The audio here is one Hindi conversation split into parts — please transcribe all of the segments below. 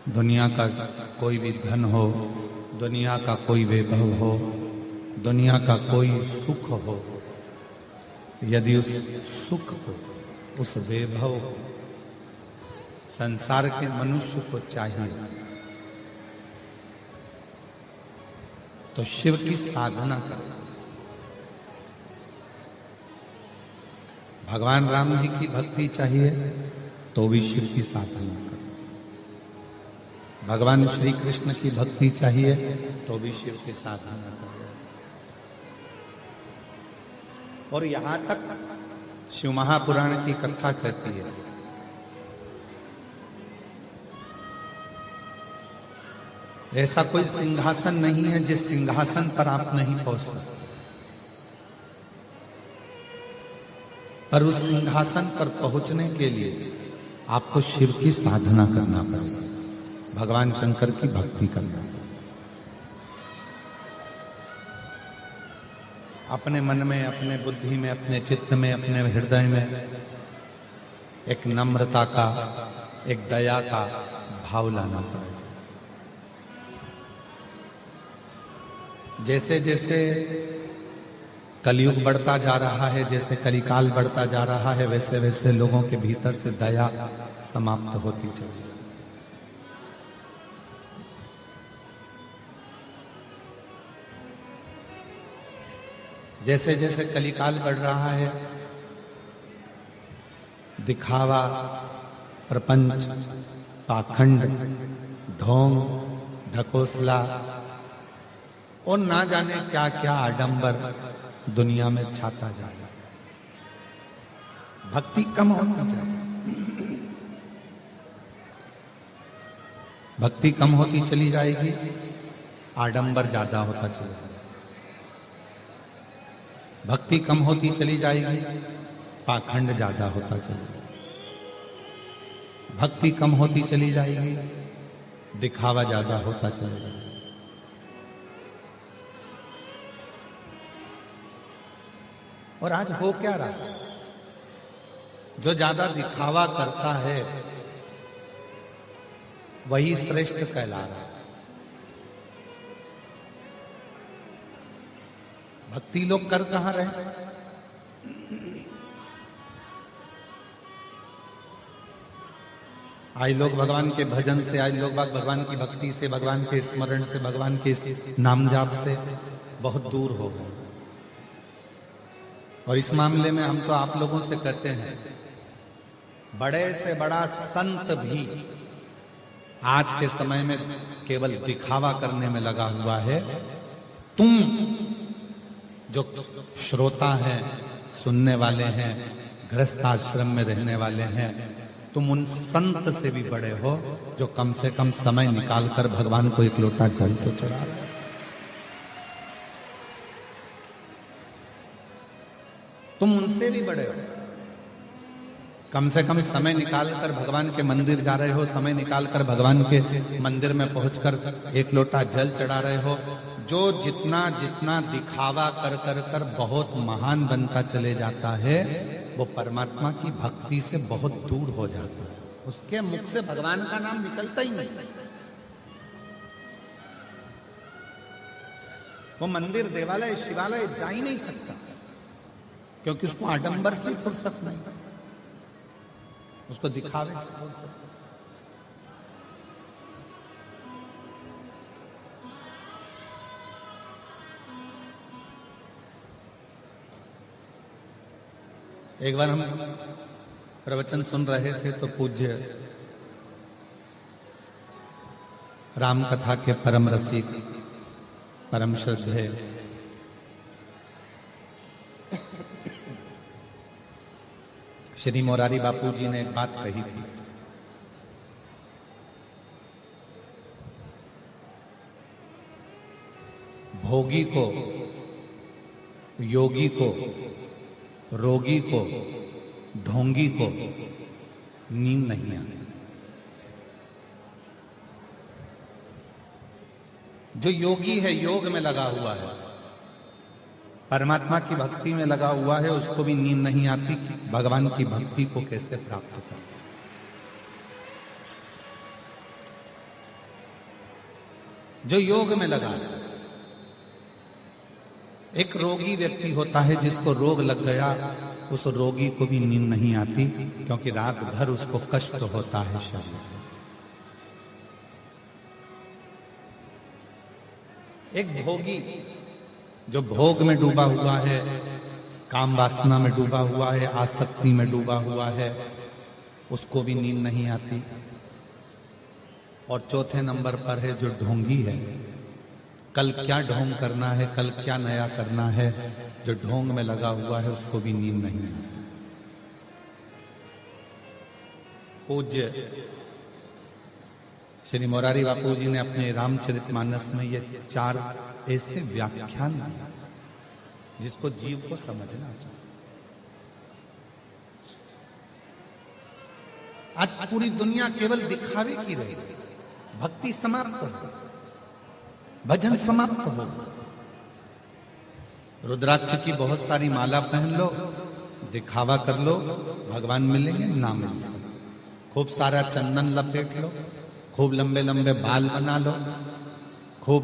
दुनिया का कोई भी धन हो, दुनिया का कोई वैभव हो, दुनिया का कोई सुख हो, यदि उस सुख को, उस वैभव को संसार के मनुष्य को चाहिए तो शिव की साधना करें। भगवान राम जी की भक्ति चाहिए तो भी शिव की साधना करें। भगवान श्री कृष्ण की भक्ति चाहिए तो भी शिव की साधना करें। और यहां तक शिव महापुराण की कथा कहती है ऐसा कोई सिंहासन नहीं है जिस सिंहासन पर आप नहीं पहुंच सकते, पर उस सिंहासन पर पहुंचने के लिए आपको शिव की साधना करना पड़ेगा, भगवान शंकर की भक्ति करना पड़ेगा। अपने मन में, अपने बुद्धि में, अपने चित्त में, अपने हृदय में एक नम्रता का, एक दया का भाव लाना पड़ेगा। जैसे जैसे कलयुग बढ़ता जा रहा है, जैसे कलिकाल बढ़ता जा रहा है, वैसे वैसे लोगों के भीतर से दया समाप्त होती चली जाती है। जैसे जैसे कलिकाल बढ़ रहा है, दिखावा, प्रपंच, पाखंड, ढोंग, ढकोसला और ना जाने क्या क्या आडंबर दुनिया में छाता जा रहा है। भक्ति कम होती जा रही है, भक्ति कम होती चली जाएगी, आडंबर ज्यादा होता चला जाएगा। भक्ति कम होती चली जाएगी, पाखंड ज्यादा होता चला जाएगा। भक्ति कम होती चली जाएगी, दिखावा ज्यादा होता चला जाएगा। और आज हो क्या रहा है? जो ज्यादा दिखावा करता है वही श्रेष्ठ कहला रहा है। भक्ति लोग कर कहां रहे? आज लोग भगवान के भजन से, आज लोग भगवान की भक्ति से, भगवान के स्मरण से, भगवान के नाम जाप से बहुत दूर हो गए। और इस मामले में हम तो आप लोगों से कहते हैं, बड़े से बड़ा संत भी आज के समय में केवल दिखावा करने में लगा हुआ है। तुम जो श्रोता हैं, सुनने वाले हैं, गृहस्थ आश्रम में रहने वाले हैं, तुम उन संत से भी बड़े हो जो कम से कम समय निकालकर भगवान को एक लोटा जल तो चढ़ा रहे हैं। तुम उनसे भी बड़े हो। कम से कम समय निकालकर भगवान के मंदिर जा रहे हो, समय निकालकर भगवान के मंदिर में पहुंचकर एक लोटा जल चढ़ा रहे हो। जो जितना जितना दिखावा कर कर कर बहुत महान बनता चले जाता है, वो परमात्मा की भक्ति से बहुत दूर हो जाता है। उसके मुख से भगवान का नाम निकलता ही नहीं। वो मंदिर, देवालय, शिवालय जा ही नहीं सकता, क्योंकि उसको आडंबर से फुर्सत नहीं, उसको दिखावे से फुर्सत। एक बार हम प्रवचन सुन रहे थे तो पूज्य राम कथा के परम रसिक, परम श्रद्धेय श्री मोरारी बापू जी ने एक बात कही थी। भोगी को, योगी को, रोगी को, ढोंगी को नींद नहीं आती। जो योगी है, योग में लगा हुआ है, परमात्मा की भक्ति में लगा हुआ है, उसको भी नींद नहीं आती कि भगवान की भक्ति को कैसे प्राप्त करें। जो योग में लगा है। एक रोगी व्यक्ति होता है जिसको रोग लग गया, उस रोगी को भी नींद नहीं आती क्योंकि रात भर उसको कष्ट होता है शरीर में। एक भोगी जो भोग में डूबा हुआ है, काम वासना में डूबा हुआ है, आसक्ति में डूबा हुआ है, उसको भी नींद नहीं आती। और चौथे नंबर पर है जो ढोंगी है, कल क्या ढोंग करना है, कल क्या नया करना है, जो ढोंग में लगा हुआ है उसको भी नींद नहीं आती। पूज्य श्री मोरारी बापू जी ने अपने रामचरितमानस में ये 4 ऐसे व्याख्यान दिए जिसको जीव को समझना चाहिए। आज पूरी दुनिया केवल दिखावे की रही, भक्ति समाप्त हो, भजन समाप्त हो। रुद्राक्ष की बहुत सारी माला पहन लो, दिखावा कर लो, भगवान मिलेंगे ना मिल सकते। खूब सारा चंदन लपेट लो, खूब लंबे लंबे बाल बना लो, खूब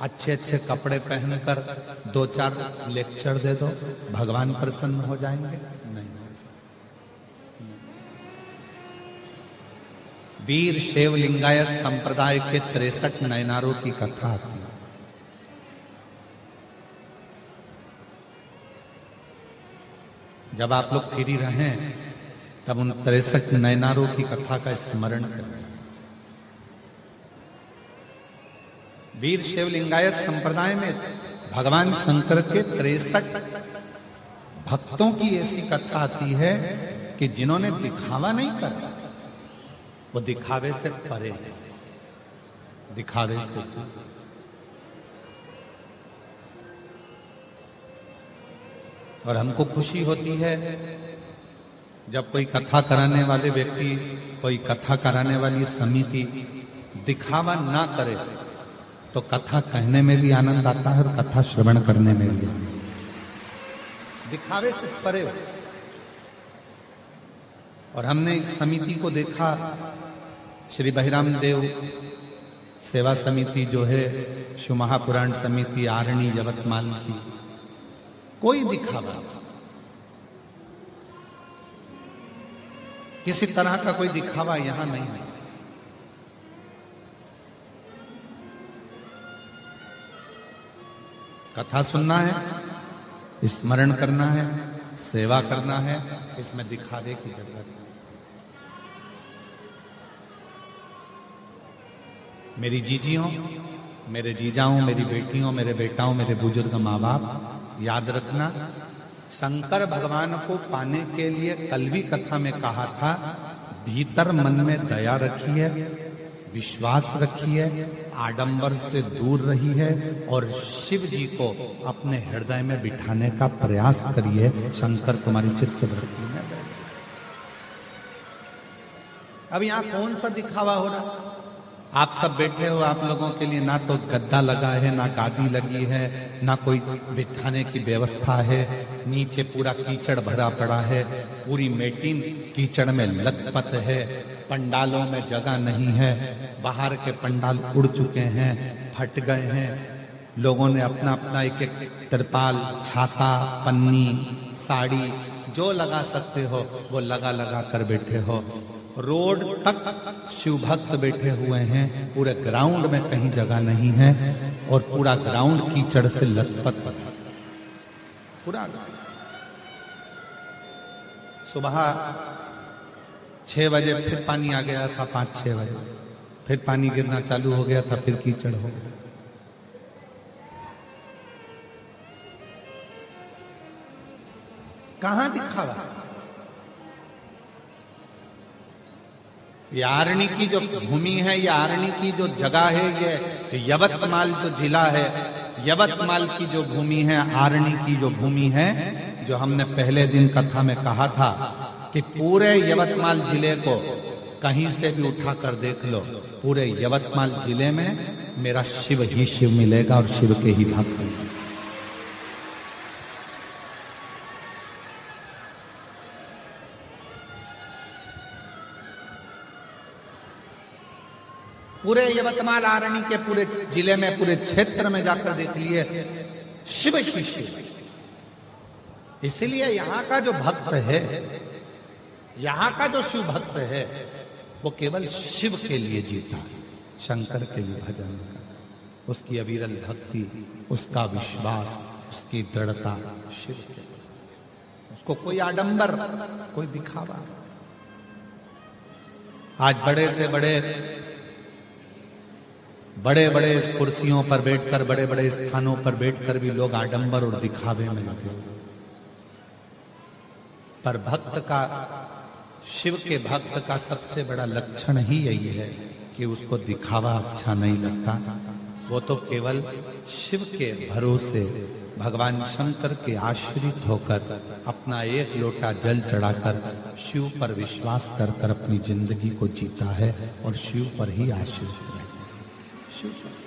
अच्छे अच्छे कपड़े पहनकर 2-4 लेक्चर दे दो, भगवान प्रसन्न हो जाएंगे? नहीं हो सकते। वीर शैव लिंगायत संप्रदाय के 63 नयनारों की कथा आती है। जब आप लोग फ्री रहें तब उन 63 नयनारों की कथा का स्मरण करें। वीर शैव लिंगायत संप्रदाय में भगवान शंकर के 63 भक्तों की ऐसी कथा आती है कि जिन्होंने दिखावा नहीं करा, वो दिखावे से परे है, दिखावे से दूर। और हमको खुशी होती है जब कोई कथा कराने वाले व्यक्ति, कोई कथा कराने वाली समिति दिखावा ना करे तो कथा कहने में भी आनंद आता है और कथा श्रवण करने में भी आनंद। दिखावे से परे हो। और हमने इस समिति को देखा, श्री बहिराम देव सेवा समिति जो है, शिव महापुराण समिति आरणी यवतमाल की, कोई दिखावा, किसी तरह का कोई दिखावा यहां नहीं है। कथा सुनना है, स्मरण करना है, सेवा करना है, इसमें दिखावे की जरूरत नहीं। मेरी जीजियों, मेरे जीजाओं, मेरी बेटियों, मेरे बेटाओं, मेरे बुजुर्ग माँ बाप, याद रखना, शंकर भगवान को पाने के लिए कल भी कथा में कहा था, भीतर मन में दया रखिए, विश्वास रखिए, आडंबर से दूर रही है और शिव जी को अपने हृदय में बिठाने का प्रयास करिए। शंकर तुम्हारी चित्त वृत्ति में बैठे। अब यहां कौन सा दिखावा हो रहा? आप सब बैठे हो, आप लोगों के लिए ना तो गद्दा लगा है, ना गादी लगी है, ना कोई बिठाने की व्यवस्था है, नीचे पूरा कीचड़ भरा पड़ा है, पूरी मेटिन कीचड़ में लथपथ है, पंडालों में जगह नहीं है, बाहर के पंडाल उड़ चुके हैं, फट गए हैं, लोगों ने अपना अपना एक एक तिरपाल, छाता, पन्नी, साड़ी जो लगा सकते हो वो लगा लगा कर बैठे हो। रोड तक शिव भक्त बैठे हुए हैं, पूरे ग्राउंड में कहीं जगह नहीं है और पूरा ग्राउंड कीचड़ से लथपथ है। पूरा सुबह 6 बजे फिर पानी आ गया था, 5-6 बजे फिर पानी गिरना चालू हो गया था, फिर कीचड़ हो गया। कहां दिखावा? ये आरणी की जो भूमि है, ये आरणी की जो जगह है, ये यवतमाल जो जिला है, यवतमाल की जो भूमि है, आरणी की जो भूमि है, जो हमने पहले दिन कथा में कहा था कि पूरे यवतमाल जिले को कहीं से भी उठाकर देख लो, पूरे यवतमाल जिले में मेरा शिव ही शिव मिलेगा और शिव के ही भक्त मिलेंगे। पूरे यवतमाल आरणी के पूरे जिले में, पूरे क्षेत्र में जाकर देख लिए, शिव ही शिव। इसलिए यहां का जो भक्त है, यहां का जो शिव भक्त है, वो केवल शिव के लिए जीता है, शंकर के लिए भजन कर, उसकी अविरल भक्ति, उसका विश्वास, उसकी दृढ़ता शिव के, उसको कोई आडंबर, कोई दिखावा। आज बड़े से बड़े बड़े कुर्सियों पर बैठकर, बड़े बड़े स्थानों पर बैठकर भी लोग आडंबर और दिखावे में लगे। पर भक्त का, शिव के भक्त का सबसे बड़ा लक्षण ही यही है कि उसको दिखावा अच्छा नहीं लगता। वो तो केवल शिव के भरोसे, भगवान शंकर के आश्रित होकर, अपना एक लोटा जल चढ़ाकर शिव पर विश्वास कर कर अपनी जिंदगी को जीता है और शिव पर ही आश्रित है। शिव पर।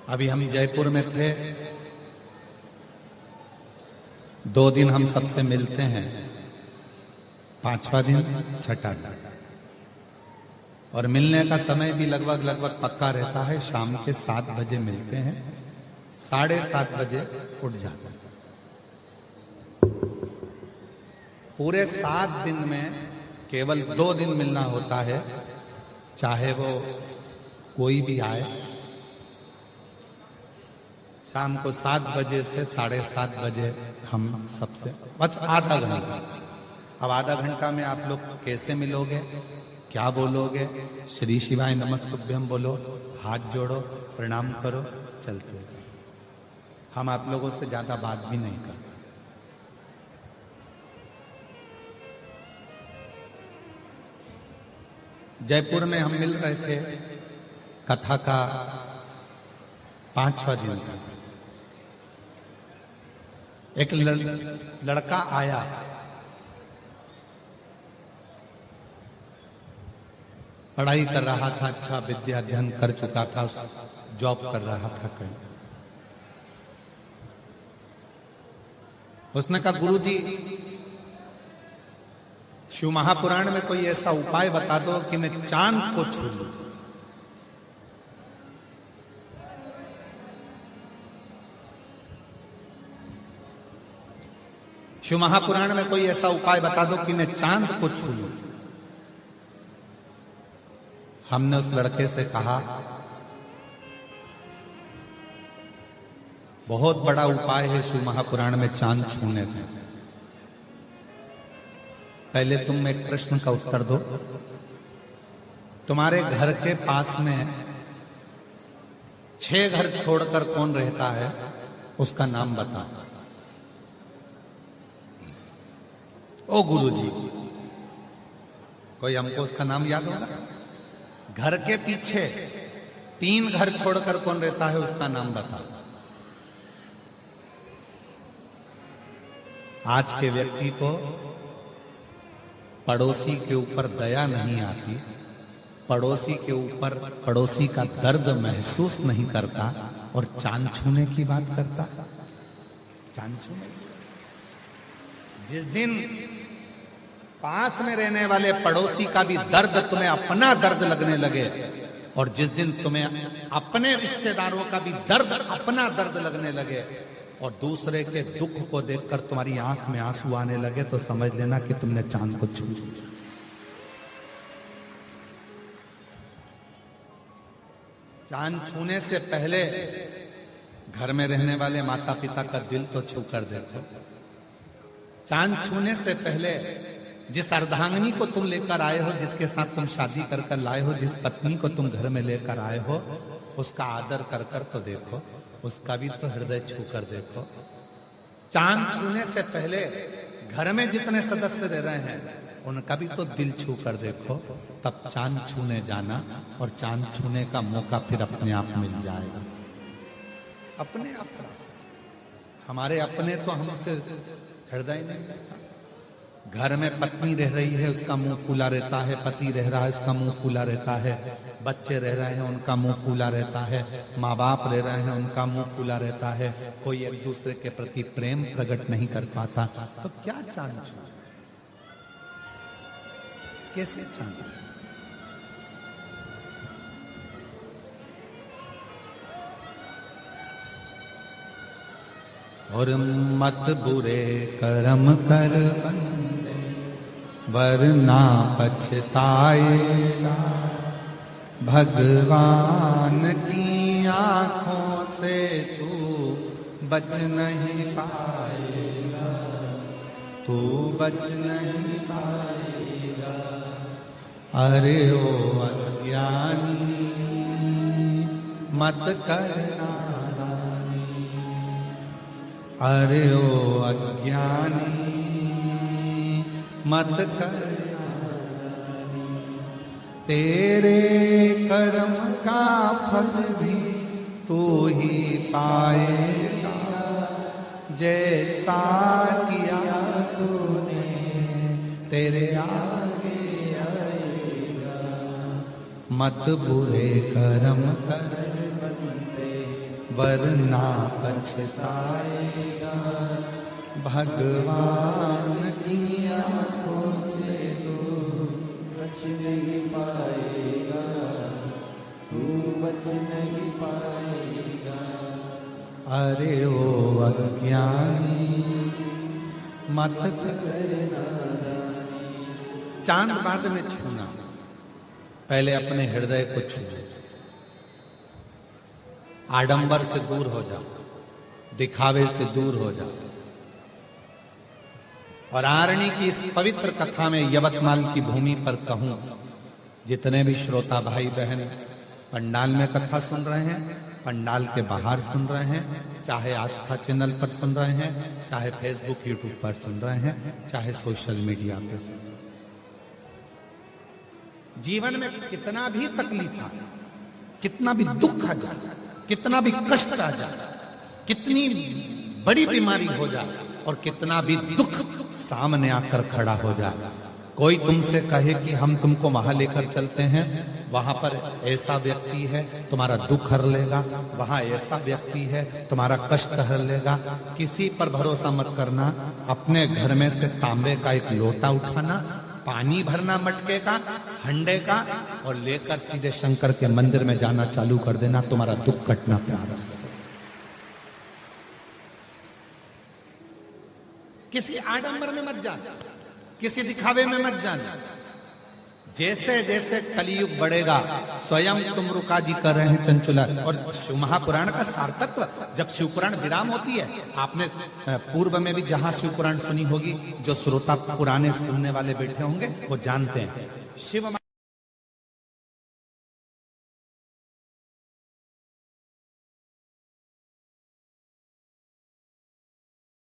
अभी हम जयपुर में थे, 2 दिन हम सबसे मिलते हैं, 5वां दिन छठा दिन, और मिलने का समय भी लगभग पक्का रहता है। शाम के 7 बजे मिलते हैं, 7:30 बजे उठ जाते हैं। पूरे 7 दिन में केवल 2 दिन मिलना होता है, चाहे वो कोई भी आए। शाम को 7 बजे से 7:30 बजे हम सबसे बस आधा घंटा। अब आधा घंटा में आप लोग कैसे मिलोगे, क्या बोलोगे? श्री शिवाय नमस्तुभ्यम बोलो, हाथ जोड़ो, प्रणाम करो, चलते हैं। हम आप लोगों से ज्यादा बात भी नहीं करते। जयपुर में हम मिल रहे थे, कथा का 5वां दिन था। एक लड़का आया, पढ़ाई कर रहा था, अच्छा विद्या अध्ययन कर चुका था, जॉब कर रहा था कहीं। उसने कहा, गुरुजी शिव महापुराण में कोई ऐसा उपाय बता दो कि मैं चांद को छू लूं। शिव महापुराण में कोई ऐसा उपाय बता दो कि मैं चांद को छू लूं। हमने उस लड़के से कहा, बहुत बड़ा उपाय है शिव महापुराण में चांद छूने का। पहले तुम एक प्रश्न का उत्तर दो, तुम्हारे घर के पास में 6 घर छोड़कर कौन रहता है, उसका नाम बता। ओ गुरुजी, कोई हमको उसका नाम याद होगा? घर के पीछे 3 घर छोड़कर कौन रहता है, उसका नाम बता। आज के व्यक्ति को पड़ोसी के ऊपर दया नहीं आती, पड़ोसी के ऊपर, पड़ोसी का दर्द महसूस नहीं करता और चांद छूने की बात करता है। चांद छूने, जिस दिन पास में रहने वाले पड़ोसी का भी दर्द तुम्हें अपना दर्द लगने लगे, और जिस दिन तुम्हें अपने रिश्तेदारों का भी दर्द अपना दर्द लगने लगे, और दूसरे के दुख को देखकर तुम्हारी आंख में आंसू आने लगे, तो समझ लेना कि तुमने चांद को छू लिया। चांद छूने से पहले घर में रहने वाले माता पिता का दिल तो छू कर देखो। चांद छूने से पहले जिस अर्धांगिनी को तुम लेकर आए हो, जिसके साथ तुम शादी कर कर लाए हो, जिस पत्नी को तुम घर में लेकर आए हो, उसका आदर कर कर तो देखो, उसका भी तो हृदय छू कर देखो। चांद छूने से पहले घर में जितने सदस्य रह रहे हैं, उनका भी तो दिल छू कर देखो, तब चांद छूने जाना, और चांद छूने का मौका फिर अपने आप मिल जाएगा। अपने आप, हमारे अपने तो हमसे हृदय नहीं रहता। घर में पत्नी रह रही है, उसका मुंह फूला रहता है, पति रह रहा है, उसका मुंह फूला रहता है, बच्चे रह रहे हैं उनका मुंह फूला रहता है, माँ बाप रह रहे हैं उनका मुंह फूला रहता है, कोई एक दूसरे के प्रति प्रेम प्रकट नहीं कर पाता, तो क्या चांद छूटे, कैसे चांद छूटे? और मत बुरे कर्म कर बंदे वरना पछताएगा, भगवान की आंखों से तू बच नहीं पाएगा, तू बच नहीं पाएगा। अरे ओ अज्ञानी मत करना, अरे ओ अज्ञानी मत करना, तेरे कर्म का फल भी तू ही पाएगा, जैसा किया तूने तेरे आगे आएगा। मत बुरे कर्म कर वरना पछताएगा, भगवान की आंखों से तू बच नहीं पाएगा, तू बच नहीं पाएगा। अरे ओ अज्ञानी मत करना। चांद बाद में छूना, पहले अपने हृदय को छू, आडंबर से दूर हो जा, दिखावे से दूर हो जा। और आरणी की इस पवित्र कथा में यवतमाल की भूमि पर कहूं, जितने भी श्रोता भाई बहन पंडाल में कथा सुन रहे हैं, पंडाल के बाहर सुन रहे हैं, चाहे आस्था चैनल पर सुन रहे हैं, चाहे फेसबुक यूट्यूब पर सुन रहे हैं, चाहे सोशल मीडिया पर सुन रहे हैं, जीवन में कितना भी तकलीफ आ, कितना भी दुख आ जाए, कितना भी कष्ट आ जाए, कितनी बड़ी बीमारी हो जाए और कितना भी दुख सामने आकर खड़ा हो जाए, कोई तुमसे कहे कि हम तुमको वहां लेकर चलते हैं, वहां पर ऐसा व्यक्ति है तुम्हारा दुख हर लेगा, वहां ऐसा व्यक्ति है तुम्हारा कष्ट हर लेगा, किसी पर भरोसा मत करना। अपने घर में से तांबे का एक लोटा उठाना, पानी भरना मटके का, हंडे का, और लेकर सीधे शंकर के मंदिर में जाना चालू कर देना, तुम्हारा दुख कटना प्रारंभ। किसी आडंबर में मत जाना, किसी दिखावे में मत जाना। जैसे जैसे कलयुग बढ़ेगा, स्वयं तुम रुका जी कर रहे हैं चंचुला। और शिव महापुराण का सार्थत्व, जब शिवपुराण विराम होती है, आपने पूर्व में भी जहां शिवपुराण सुनी होगी, जो श्रोता पुराने सुनने वाले बैठे होंगे वो जानते हैं, शिव